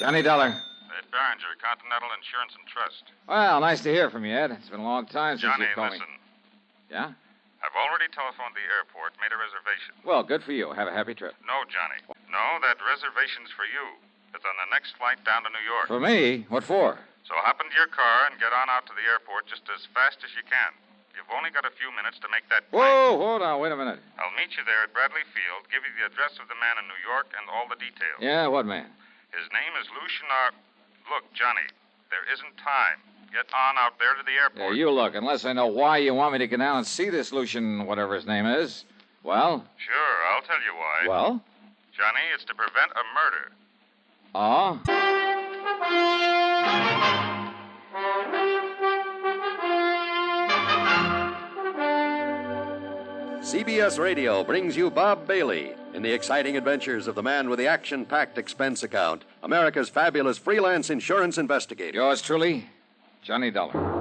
Johnny Dollar. Ed Barringer, Continental Insurance and Trust. Well, nice to hear from you, Ed. It's been a long time since Johnny, you called listen. me. Yeah? I've already telephoned the airport, made a reservation. Well, good for you. Have a happy trip. No, Johnny. No, that reservation's for you. It's on the next flight down to New York. For me? What for? So hop into your car and get on out to the airport just as fast as you can. You've only got a few minutes to make that flight. Whoa, hold on. Wait a minute. I'll meet you there at Bradley Field, give you the address of the man in New York and all the details. Yeah, what man? His name is Lucian R. Look, Johnny, there isn't time. Get on out there to the airport. Yeah, you look. Unless I know why you want me to get down and see this Lucian, whatever his name is. Well? Sure, I'll tell you why. Well? Johnny, it's to prevent a murder. Oh? CBS Radio brings you Bob Bailey in the exciting adventures of the man with the action-packed expense account, America's fabulous freelance insurance investigator. Yours truly, Johnny Dollar.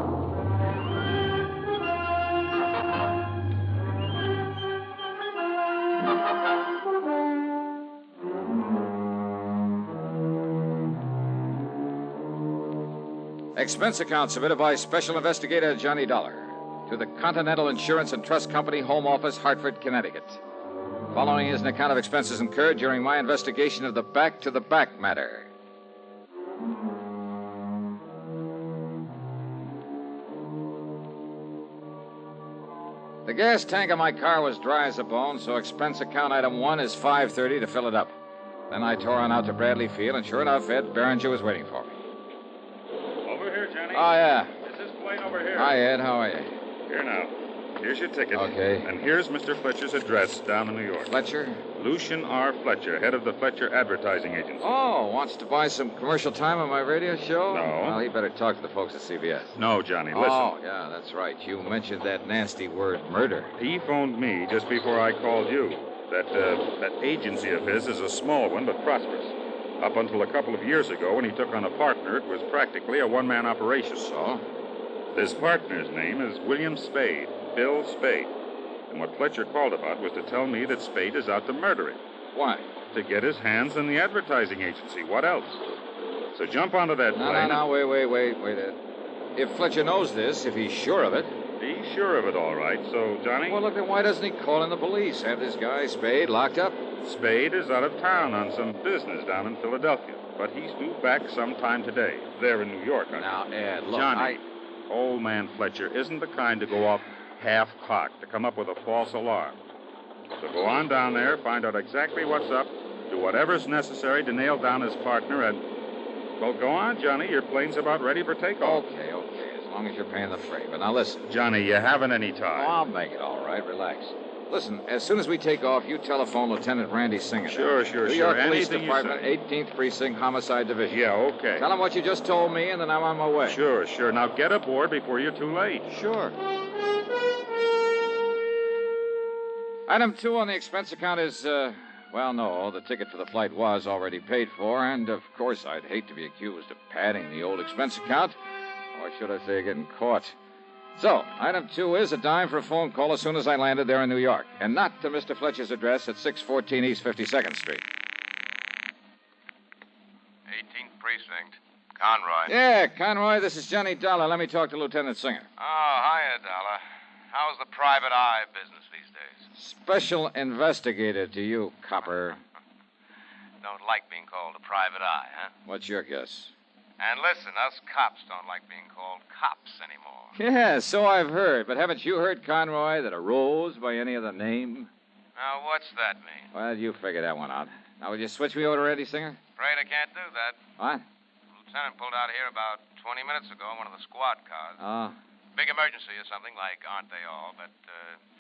Expense account submitted by Special Investigator Johnny Dollar to the Continental Insurance and Trust Company, Home Office, Hartford, Connecticut. Following is an account of expenses incurred during my investigation of the back-to-the-back matter. The gas tank of my car was dry as a bone, so expense account item 1 is $5.30 to fill it up. Then I tore on out to Bradley Field, and sure enough, Ed Barringer was waiting for me. Over here, Johnny. Oh, yeah. It's this plane over here. Hi, Ed. How are you? Here now. Here's your ticket. Okay. And here's Mr. Fletcher's address down in New York. Fletcher? Lucian R. Fletcher, head of the Fletcher Advertising Agency. Oh, wants to buy some commercial time on my radio show? No. Well, he better talk to the folks at CBS. No, Johnny, listen. Oh, yeah, that's right. You mentioned that nasty word, murder. He phoned me just before I called you. That agency of his is a small one, but prosperous. Up until a couple of years ago, when he took on a partner, it was practically a one-man operation. So? This partner's name is William Spade, Bill Spade. And what Fletcher called about was to tell me that Spade is out to murder him. Why? To get his hands on the advertising agency. What else? So jump onto that plane. No, wait, Ed. If Fletcher knows this, if he's sure of it... He's sure of it, all right. So, Johnny? Well, look, then why doesn't he call in the police? Have this guy, Spade, locked up? Spade is out of town on some business down in Philadelphia. But he's due back sometime today. There in New York. Now, Ed, look, Johnny, old man Fletcher isn't the kind to go off half-cocked, to come up with a false alarm. So go on down there, find out exactly what's up, do whatever's necessary to nail down his partner, and... Well, go on, Johnny. Your plane's about ready for takeoff. Okay. As long as you're paying the freight. But now listen. Johnny, you haven't any Oh, time. I'll make it all right. Relax. Listen, as soon as we take off, you telephone Lieutenant Randy Singer. Sure. New York Police Anything you Department, say. 18th Precinct, Homicide Division. Yeah, okay. Tell him what you just told me, and then I'm on my way. Sure. Now get aboard before you're too late. Sure. Item 2 on the expense account is, well, no, the ticket for the flight was already paid for, and of course I'd hate to be accused of padding the old expense account, or should I say getting caught. So, item 2 is a dime for a phone call as soon as I landed there in New York, and not to Mr. Fletcher's address at 614 East 52nd Street. 18th Precinct. Conroy. Yeah, Conroy, this is Johnny Dollar. Let me talk to Lieutenant Singer. Oh, hiya, Dollar. How's the private eye business these days? Special investigator to you, copper. Don't like being called a private eye, huh? What's your guess? And listen, us cops don't like being called cops anymore. Yeah, so I've heard. But haven't you heard, Conroy, that a rose by any other name? Now, what's that mean? Well, you figure that one out. Now, will you switch me over to Randy Singer? Afraid I can't do that. What? The lieutenant pulled out here about 20 minutes ago in one of the squad cars. Oh. Big emergency or something, like aren't they all? But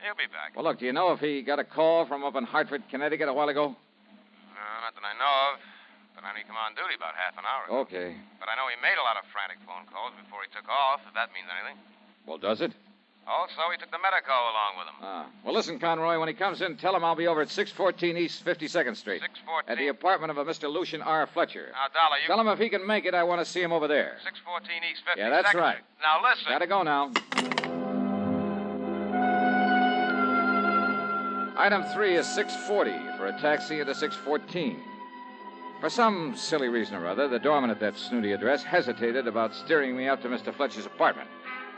he'll be back. Well, look, do you know if he got a call from up in Hartford, Connecticut a while ago? No, not that I know of. But I need him on duty about half an hour ago. Okay. But I know he made a lot of frantic phone calls before he took off, if that means anything. Well, does it? Also, he took the medico along with him. Ah. Well, listen, Conroy, when he comes in, tell him I'll be over at 614 East 52nd Street. 614? At the apartment of a Mr. Lucian R. Fletcher. Now, Dollar, you... Tell him if he can make it, I want to see him over there. 614 East 52nd Yeah, that's right. Street. Now, listen. Gotta go now. Item 3 is 640 for a taxi into 614. For some silly reason or other, the doorman at that snooty address hesitated about steering me up to Mr. Fletcher's apartment.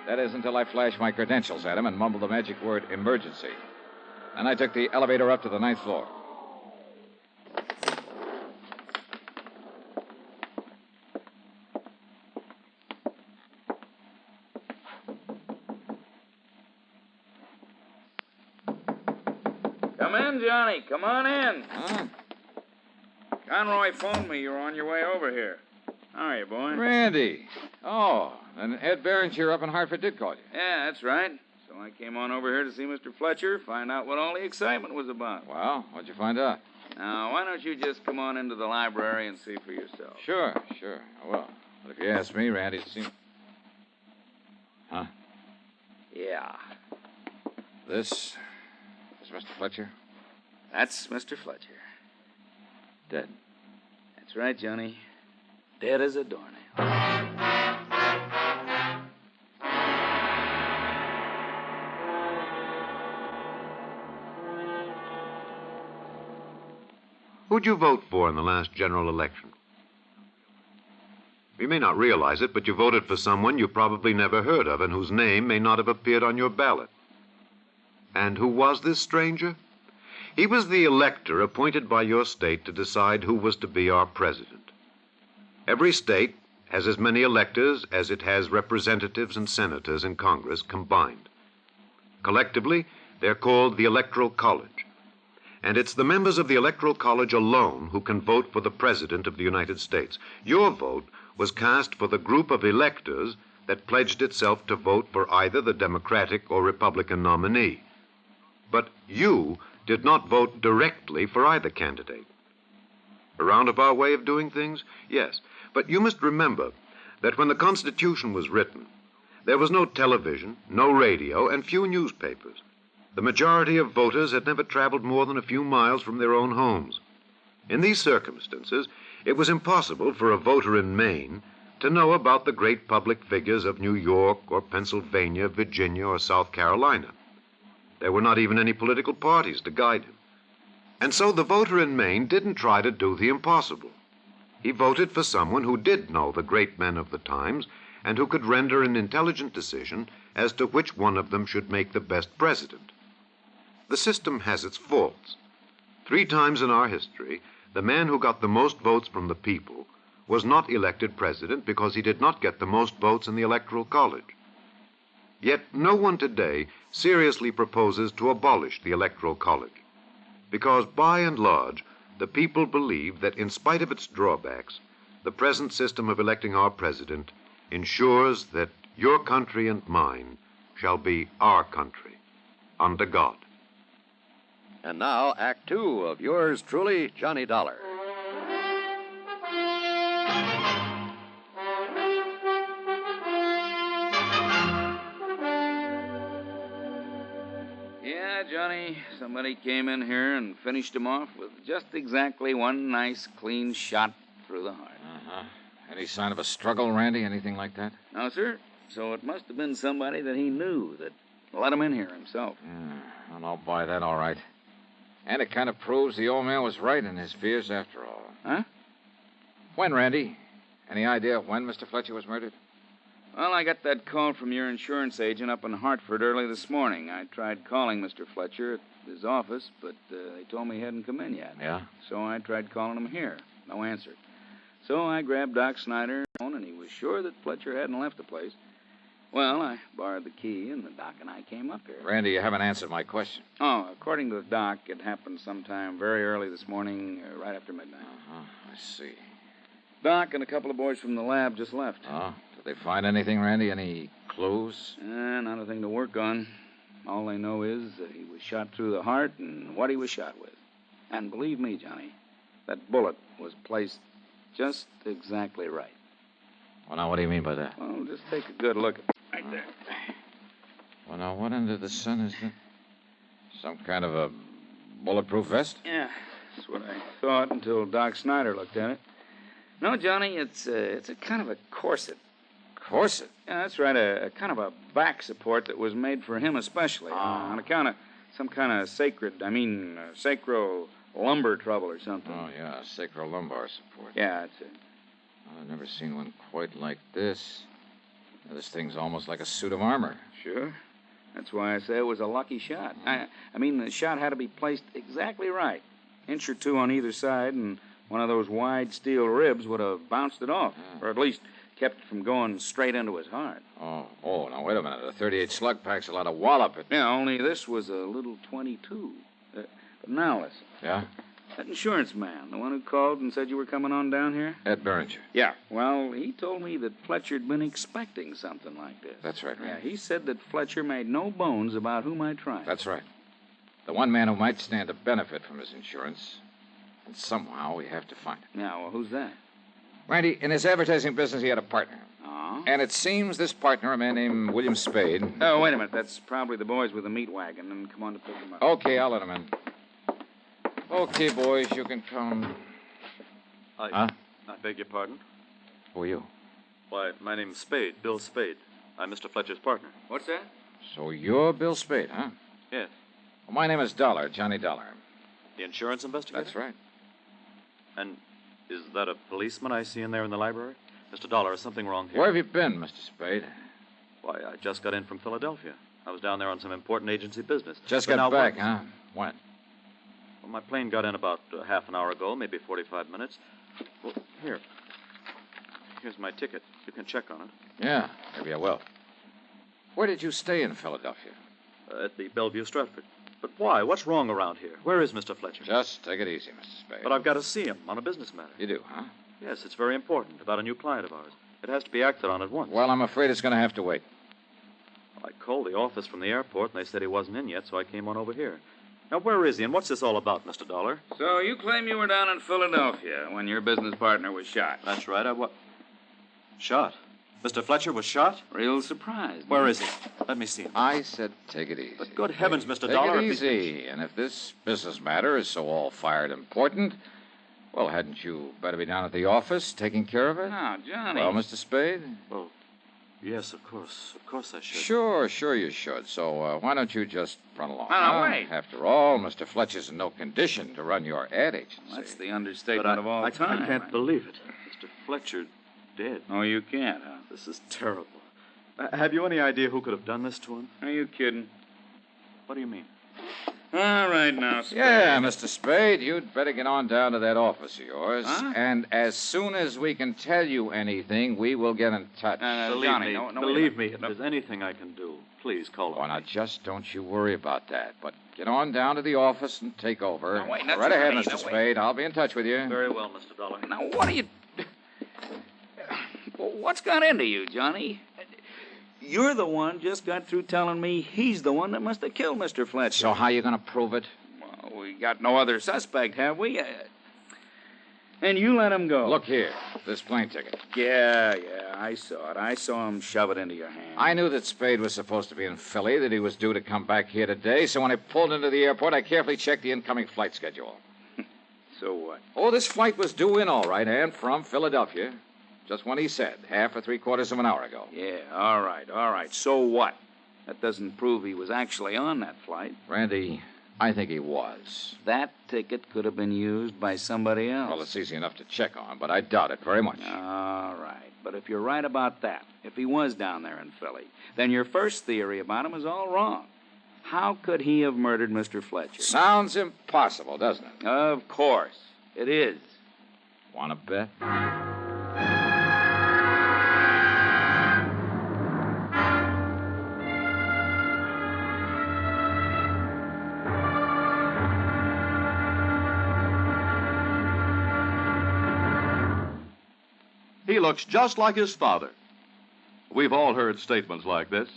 That is, until I flashed my credentials at him and mumbled the magic word emergency. Then I took the elevator up to the 9th floor. Come in, Johnny. Come on in. Huh? Conroy phoned me you were on your way over here. How are you, boy? Randy. Oh, and Ed Berenger up in Hartford did call you. Yeah, that's right. So I came on over here to see Mr. Fletcher, find out what all the excitement was about. Well, what'd you find out? Now, why don't you just come on into the library and see for yourself? Sure. I will. But if you ask me, Randy's seen... Huh? Yeah. This is Mr. Fletcher? That's Mr. Fletcher. Dead. That's right, Johnny. Dead as a doornail. Who'd you vote for in the last general election? You may not realize it, but you voted for someone you probably never heard of and whose name may not have appeared on your ballot. And who was this stranger? He was the elector appointed by your state to decide who was to be our president. Every state has as many electors as it has representatives and senators in Congress combined. Collectively, they're called the Electoral College. And it's the members of the Electoral College alone who can vote for the President of the United States. Your vote was cast for the group of electors that pledged itself to vote for either the Democratic or Republican nominee. But you did not vote directly for either candidate. A roundabout way of doing things? Yes. But you must remember that when the Constitution was written, there was no television, no radio, and few newspapers. The majority of voters had never traveled more than a few miles from their own homes. In these circumstances, it was impossible for a voter in Maine to know about the great public figures of New York or Pennsylvania, Virginia, or South Carolina. There were not even any political parties to guide him. And so the voter in Maine didn't try to do the impossible. He voted for someone who did know the great men of the times and who could render an intelligent decision as to which one of them should make the best president. The system has its faults. 3 times in our history, the man who got the most votes from the people was not elected president because he did not get the most votes in the Electoral College. Yet no one today seriously proposes to abolish the Electoral College, because by and large, the people believe that in spite of its drawbacks, the present system of electing our president ensures that your country and mine shall be our country, under God. And now, Act 2 of yours truly, Johnny Dollar. Yeah, Johnny, somebody came in here and finished him off with just exactly one nice, clean shot through the heart. Uh-huh. Any sign of a struggle, Randy? Anything like that? No, sir. So it must have been somebody that he knew that let him in here himself. Yeah, well, I'll buy that all right. And it kind of proves the old man was right in his fears after all. Huh? When, Randy? Any idea when Mr. Fletcher was murdered? Well, I got that call from your insurance agent up in Hartford early this morning. I tried calling Mr. Fletcher at his office, but they told me he hadn't come in yet. Yeah? So I tried calling him here. No answer. So I grabbed Doc Snyder, and he was sure that Fletcher hadn't left the place. Well, I borrowed the key, and the Doc and I came up here. Randy, you haven't answered my question. Oh, according to the Doc, it happened sometime very early this morning, right after midnight. Uh-huh, I see. Doc and a couple of boys from the lab just left. Oh, did they find anything, Randy? Any clues? Not a thing to work on. All they know is that he was shot through the heart and what he was shot with. And believe me, Johnny, that bullet was placed just exactly right. Well, now, what do you mean by that? Well, just take a good look at it right there. Well, now, what under the sun is that? Some kind of a bulletproof vest? Yeah, that's what I thought until Doc Snyder looked at it. No, Johnny, it's a kind of a corset. Corset? Yeah, that's right, a kind of a back support that was made for him especially, on account of some kind of sacro lumbar trouble or something. Oh, yeah, sacrolumbar support. Yeah, that's it. Well, I've never seen one quite like this. This thing's almost like a suit of armor. Sure. That's why I say it was a lucky shot. I mean, the shot had to be placed exactly right. Inch or two on either side, and one of those wide steel ribs would have bounced it off, or at least kept it from going straight into his heart. Oh, now wait a minute. A 38 slug pack's a lot of wallop. Yeah, only this was a little 22. But now listen. Yeah? That insurance man, the one who called and said you were coming on down here? Ed Berenger. Yeah. Well, he told me that Fletcher'd been expecting something like this. That's right, Yeah, he said that Fletcher made no bones about who might try it. That's right. The one man who might stand to benefit from his insurance. And somehow we have to find it. Yeah, well, who's that? Randy, in his advertising business, he had a partner. Oh? And it seems this partner, a man named William Spade... Oh, wait a minute. That's probably the boys with the meat wagon. And come on to pick them up. Okay, I'll let him in. Okay, boys, you can come. I beg your pardon? Who are you? Why, my name's Spade, Bill Spade. I'm Mr. Fletcher's partner. What's that? So you're Bill Spade, huh? Yes. Well, my name is Dollar, Johnny Dollar. The insurance investigator? That's right. And is that a policeman I see in there in the library? Mr. Dollar, is something wrong here? Where have you been, Mr. Spade? Why, I just got in from Philadelphia. I was down there on some important agency business. Just But got now back, what- huh? When? Well, my plane got in about half an hour ago, maybe 45 minutes. Well, here. Here's my ticket. You can check on it. Yeah, maybe I will. Where did you stay in Philadelphia? At the Bellevue Stratford. But why? What's wrong around here? Where is Mr. Fletcher? Just take it easy, Mr. Spade. But I've got to see him on a business matter. You do, huh? Yes, it's very important, about a new client of ours. It has to be acted on at once. Well, I'm afraid it's going to have to wait. I called the office from the airport, and they said he wasn't in yet, so I came on over here. Now, where is he, and what's this all about, Mr. Dollar? So you claim you were down in Philadelphia when your business partner was shot. That's right, I was. Shot? Mr. Fletcher was shot? Real surprised. Where is he? Let me see him. I said take it easy. But good heavens, Mr. Take Dollar. it easy. And if this business matter is so all-fired important, well, hadn't you better be down at the office taking care of it? Now, Johnny. Well, Mr. Spade? Well, yes, of course. Of course I should. Sure you should. So why don't you just run along? No, wait. After all, Mr. Fletcher's in no condition to run your ad agency. That's the But understatement of all time. I can't believe it. Mr. Fletcher dead. Oh, you can't, huh? This is terrible. Have you any idea who could have done this to him? Are you kidding? What do you mean? All right, now, Spade. Yeah, Mr. Spade, you'd better get on down to that office of yours. Huh? And as soon as we can tell you anything, we will get in touch. Believe Johnny, me, no, wait a believe me, minute. if there's anything I can do, please call Oh, on now, me. just don't you worry about that. But get on down to the office and take over. Now, wait, that's right ahead, right. Mr. Now, wait. Spade. I'll be in touch with you. Very well, Mr. Dollar. Now, what are you... What's got into you, Johnny? You're the one just got through telling me he's the one that must have killed Mr. Fletcher. So how you going to prove it? Well, we got no other suspect, have we? And you let him go. Look here, this plane ticket. Yeah, I saw it. I saw him shove it into your hand. I knew that Spade was supposed to be in Philly, that he was due to come back here today, so when I pulled into the airport, I carefully checked the incoming flight schedule. So what? Oh, this flight was due in all right, and from Philadelphia. Just when he said, half or three-quarters of an hour ago. Yeah, all right. So what? That doesn't prove he was actually on that flight. Randy, I think he was. That ticket could have been used by somebody else. Well, it's easy enough to check on, but I doubt it very much. All right. But if you're right about that, if he was down there in Philly, then your first theory about him is all wrong. How could he have murdered Mr. Fletcher? Sounds impossible, doesn't it? Of course. It is. Want to bet? He looks just like his father. We've all heard statements like this,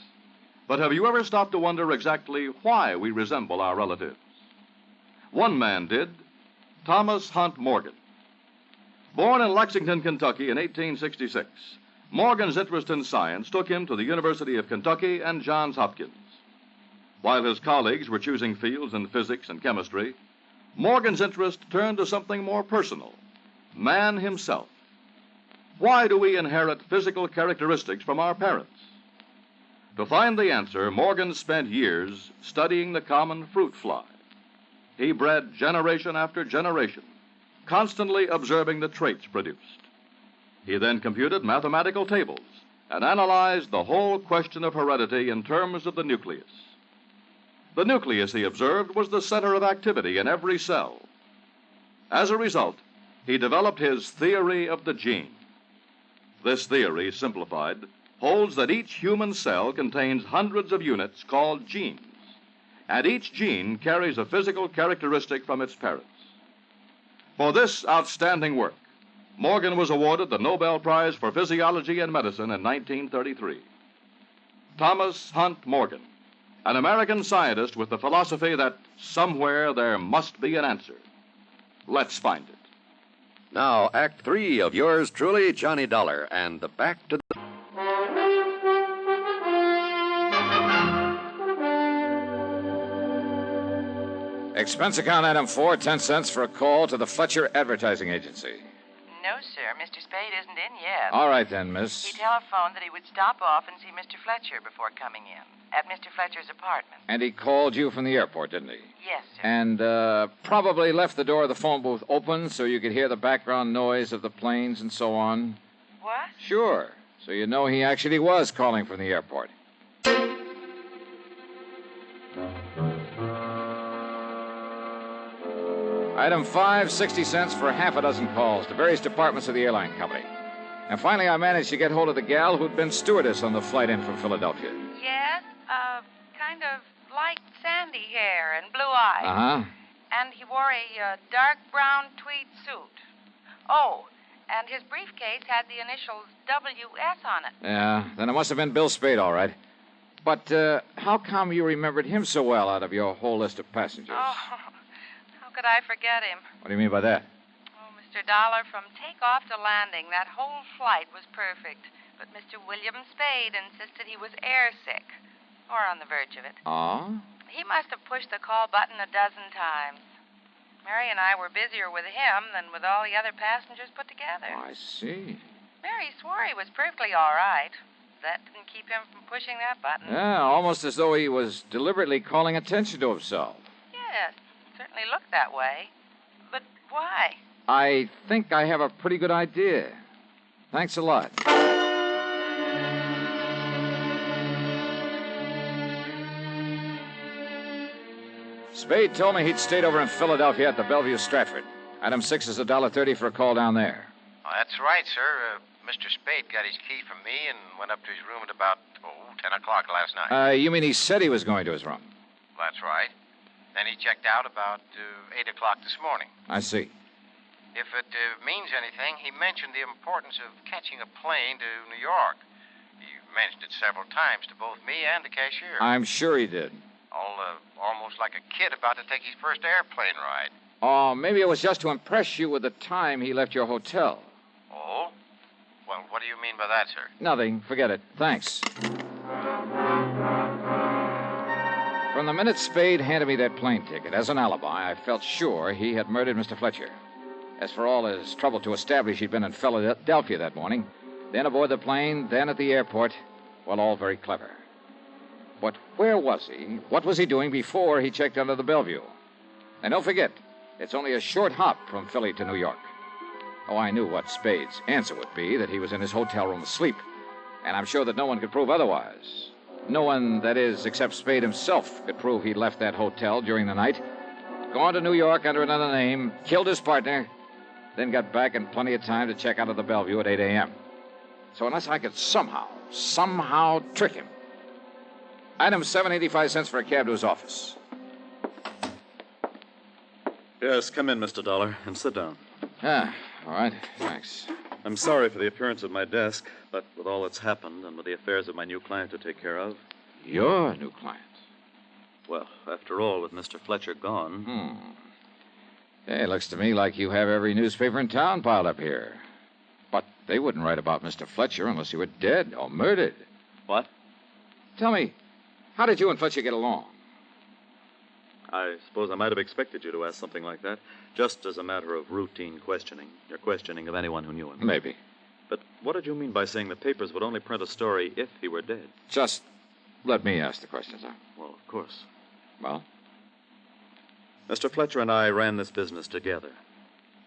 but have you ever stopped to wonder exactly why we resemble our relatives? One man did, Thomas Hunt Morgan. Born in Lexington, Kentucky in 1866, Morgan's interest in science took him to the University of Kentucky and Johns Hopkins. While his colleagues were choosing fields in physics and chemistry, Morgan's interest turned to something more personal, man himself. Why do we inherit physical characteristics from our parents? To find the answer, Morgan spent years studying the common fruit fly. he bred generation after generation, constantly observing the traits produced. He then computed mathematical tables and analyzed the whole question of heredity in terms of the nucleus. The nucleus, he observed, was the center of activity in every cell. As a result, he developed his theory of the gene. This theory, simplified, holds that each human cell contains hundreds of units called genes, and each gene carries a physical characteristic from its parents. For this outstanding work, Morgan was awarded the Nobel Prize for Physiology and Medicine in 1933. Thomas Hunt Morgan, an American scientist with the philosophy that somewhere there must be an answer. Let's find it. Now, Act 3 of yours truly, Johnny Dollar, and the Back to the... Expense account item 4, 10 cents for a call to the Fletcher Advertising Agency. No, sir. Mr. Spade isn't in yet. All right, then, miss. He telephoned that he would stop off and see Mr. Fletcher before coming in, at Mr. Fletcher's apartment. And he called you from the airport, didn't he? Yes, sir. And probably left the door of the phone booth open so you could hear the background noise of the planes and so on? What? Sure. So you know he actually was calling from the airport. Item 5, 60 cents for half a dozen calls to various departments of the airline company. And finally, I managed to get hold of the gal who'd been stewardess on the flight in from Philadelphia. Yes, kind of light sandy hair and blue eyes. Uh-huh. And he wore a dark brown tweed suit. Oh, and his briefcase had the initials WS on it. Yeah, then it must have been Bill Spade, all right. But how come you remembered him so well out of your whole list of passengers? Oh, how could I forget him? What do you mean by that? Oh, Mr. Dollar, from takeoff to landing, that whole flight was perfect. But Mr. William Spade insisted he was airsick, or on the verge of it. Oh? He must have pushed the call button a dozen times. Mary and I were busier with him than with all the other passengers put together. Oh, I see. Mary swore he was perfectly all right. That didn't keep him from pushing that button. Yeah, almost as though he was deliberately calling attention to himself. Yes, certainly looked that way. But why? I think I have a pretty good idea. Thanks a lot. Spade told me he'd stayed over in Philadelphia at the Bellevue Stratford. Item 6 is $1.30 for a call down there. Oh, that's right, sir. Mr. Spade got his key from me and went up to his room at about, 10 o'clock last night. You mean he said he was going to his room? That's right. Then he checked out about 8 o'clock this morning. I see. If it means anything, he mentioned the importance of catching a plane to New York. He mentioned it several times to both me and the cashier. I'm sure he did. Almost like a kid about to take his first airplane ride. Oh, maybe it was just to impress you with the time he left your hotel. Oh? Well, what do you mean by that, sir? Nothing. Forget it. Thanks. From the minute Spade handed me that plane ticket as an alibi, I felt sure he had murdered Mr. Fletcher. As for all his trouble to establish he'd been in Philadelphia that morning, then aboard the plane, then at the airport, well, all very clever. But where was he? What was he doing before he checked under the Bellevue? And don't forget, it's only a short hop from Philly to New York. Oh, I knew what Spade's answer would be, that he was in his hotel room asleep. And I'm sure that no one could prove otherwise. No one, that is, except Spade himself, could prove he left that hotel during the night, gone to New York under another name, killed his partner, then got back in plenty of time to check out of the Bellevue at 8 a.m. So unless I could somehow trick him. Item 7, 85 cents for a cab to his office. Yes, come in, Mr. Dollar, and sit down. Ah, all right. Thanks. I'm sorry for the appearance of my desk, but with all that's happened and with the affairs of my new client to take care of... Your new client? Well, after all, with Mr. Fletcher gone... Hey, it looks to me like you have every newspaper in town piled up here. But they wouldn't write about Mr. Fletcher unless he were dead or murdered. What? Tell me, how did you and Fletcher get along? I suppose I might have expected you to ask something like that, just as a matter of routine questioning. Your questioning of anyone who knew him. Maybe. But what did you mean by saying the papers would only print a story if he were dead? Just let me ask the questions, huh? Well, of course. Well? Mr. Fletcher and I ran this business together.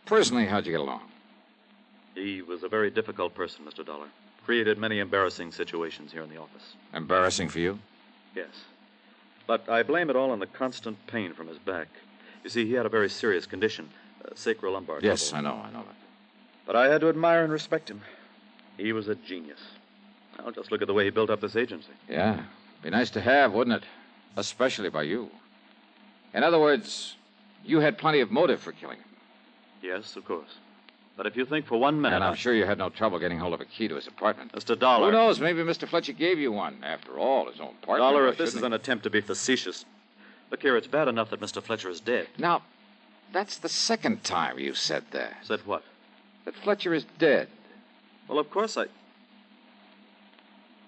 Personally, how'd you get along? He was a very difficult person, Mr. Dollar. Created many embarrassing situations here in the office. Embarrassing for you? Yes. But I blame it all on the constant pain from his back. You see, he had a very serious condition, sacrolumbar Yes, trouble. I know that. But I had to admire and respect him. He was a genius. Now, just look at the way he built up this agency. Yeah. Be nice to have, wouldn't it? Especially by you. In other words, you had plenty of motive for killing him. Yes, of course. But if you think for 1 minute... And I'm sure you had no trouble getting hold of a key to his apartment. Mr. Dollar... Who knows? Maybe Mr. Fletcher gave you one. After all, his own partner. Dollar, if this is an attempt to be facetious... Look here, it's bad enough that Mr. Fletcher is dead. Now, that's the second time you've said that. Said what? That Fletcher is dead. Well, of course I...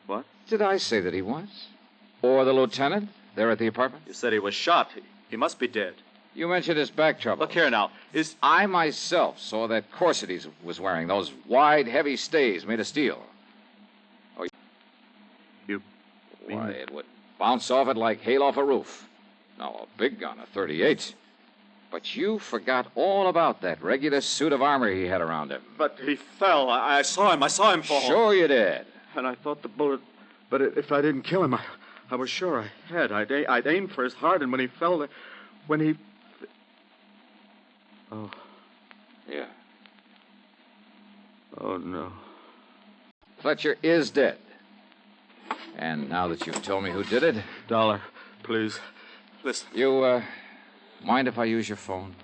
What? Did I say that he was? Or the lieutenant there at the apartment? You said he was shot. He must be dead. You mentioned his back trouble. Look here now. I myself saw that corset he was wearing, those wide, heavy stays made of steel. Oh, you mean... Why, it would bounce off it like hail off a roof. Now, a big gun, a .38. But you forgot all about that regular suit of armor he had around him. But he fell. I saw him fall. Sure you did. And I thought the bullet... But if I didn't kill him, I was sure I had. I'd aimed for his heart, and when he fell... When he... Oh. Yeah. Oh, no. Fletcher is dead. And now that you've told me who did it... Dollar, please, listen. You, mind if I use your phone?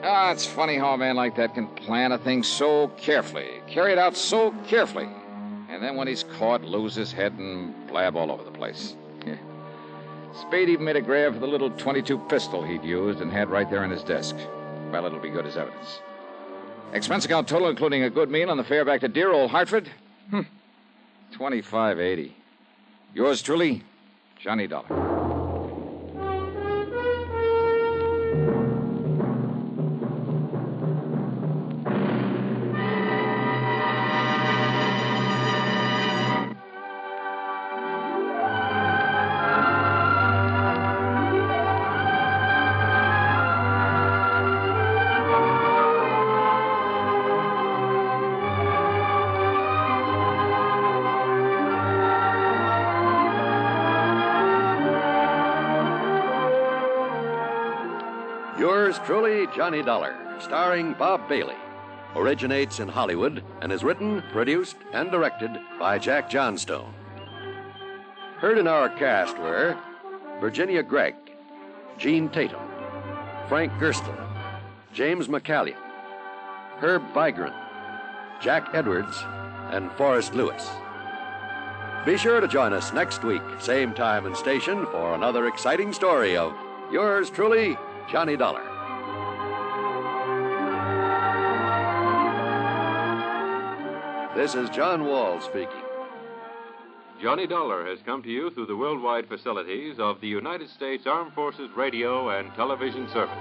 Ah, it's funny how a man like that can plan a thing so carefully, carry it out so carefully, and then when he's caught, lose his head and blab all over the place. Yeah. Spade even made a grab for the little .22 pistol he'd used and had right there on his desk. Well, it'll be good as evidence. Expense account total, including a good meal on the fare back to dear old Hartford? $25.80. Yours truly, Johnny Dollar. Yours truly, Johnny Dollar, starring Bob Bailey. Originates in Hollywood and is written, produced, and directed by Jack Johnstone. Heard in our cast were Virginia Gregg, Gene Tatum, Frank Gerstle, James McCallion, Herb Vigran, Jack Edwards, and Forrest Lewis. Be sure to join us next week, same time and station, for another exciting story of yours truly, Johnny Dollar. This is John Wall speaking. Johnny Dollar has come to you through the worldwide facilities of the United States Armed Forces Radio and Television Service.